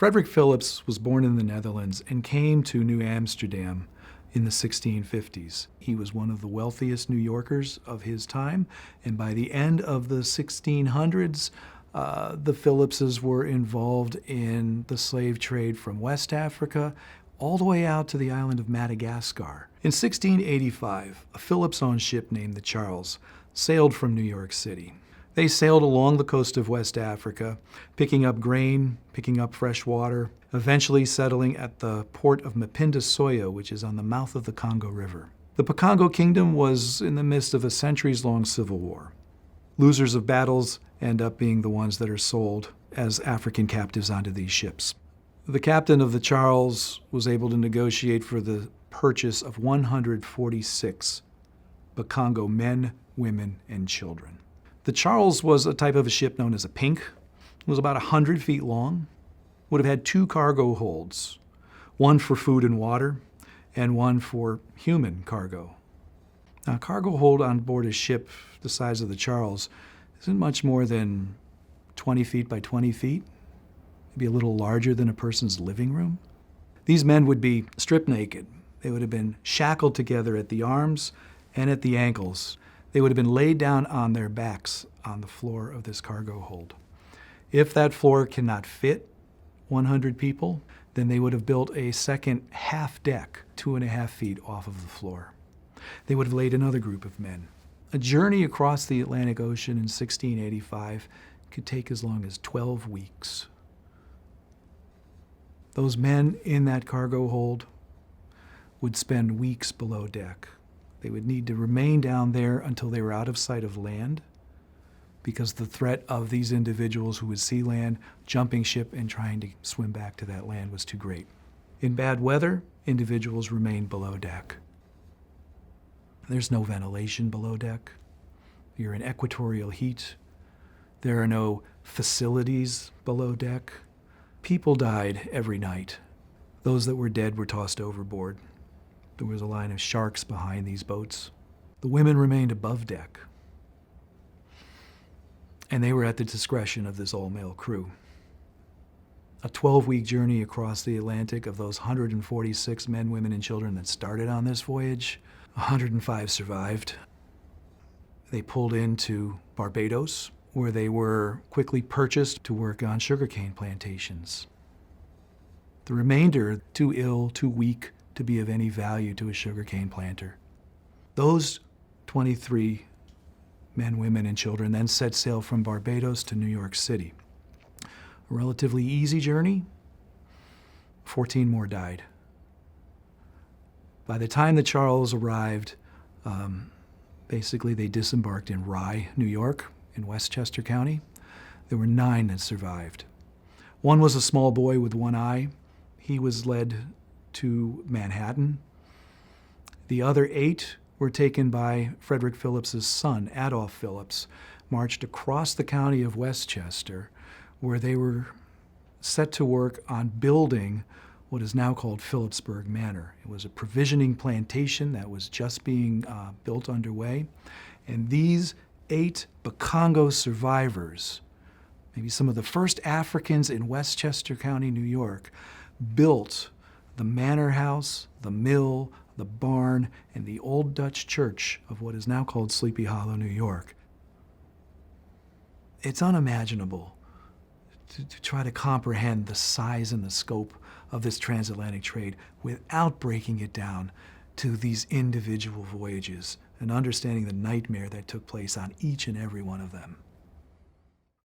Frederick Phillips was born in the Netherlands and came to New Amsterdam in the 1650s. He was one of the wealthiest New Yorkers of his time, and by the end of the 1600s, the Phillipses were involved in the slave trade from West Africa all the way out to the island of Madagascar. In 1685, a Phillips-owned ship named the Charles sailed from New York City. They sailed along the coast of West Africa, picking up grain, picking up fresh water, eventually settling at the port of Mapinda Soya, which is on the mouth of the Congo River. The Bakongo Kingdom was in the midst of a centuries-long civil war. Losers of battles end up being the ones that are sold as African captives onto these ships. The captain of the Charles was able to negotiate for the purchase of 146 Bakongo men, women, and children. The Charles was a type of a ship known as a pink. It was about 100 feet long, would have had 2 cargo holds, one for food and water, and one for human cargo. Now, a cargo hold on board a ship the size of the Charles isn't much more than 20 feet by 20 feet, maybe a little larger than a person's living room. These men would be stripped naked. They would have been shackled together at the arms and at the ankles. They would have been laid down on their backs on the floor of this cargo hold. If that floor cannot fit 100 people, then they would have built a second half deck, 2.5 feet off of the floor. They would have laid another group of men. A journey across the Atlantic Ocean in 1685 could take as long as 12 weeks. Those men in that cargo hold would spend weeks below deck. They would need to remain down there until they were out of sight of land, because the threat of these individuals who would see land, jumping ship and trying to swim back to that land was too great. In bad weather, individuals remained below deck. There's no ventilation below deck. You're in equatorial heat. There are no facilities below deck. People died every night. Those that were dead were tossed overboard. There was a line of sharks behind these boats. The women remained above deck, and they were at the discretion of this all-male crew. A 12-week journey across the Atlantic of those 146 men, women, and children that started on this voyage, 105 survived. They pulled into Barbados, where they were quickly purchased to work on sugarcane plantations. The remainder, too ill, too weak to be of any value to a sugarcane planter. Those 23 men, women, and children then set sail from Barbados to New York City. A relatively easy journey. 14 more died. By the time the Charles arrived, basically they disembarked in Rye, New York, in Westchester County. There were 9 that survived. One was a small boy with one eye. He was led to Manhattan. The other 8 were taken by Frederick Phillips's son, Adolph Phillips, marched across the county of Westchester, where they were set to work on building what is now called Phillipsburg Manor. It was a provisioning plantation that was just being built underway. And these 8 Bakongo survivors, maybe some of the first Africans in Westchester County, New York, built the manor house, the mill, the barn, and the old Dutch church of what is now called Sleepy Hollow, New York. It's unimaginable to try to comprehend the size and the scope of this transatlantic trade without breaking it down to these individual voyages and understanding the nightmare that took place on each and every one of them.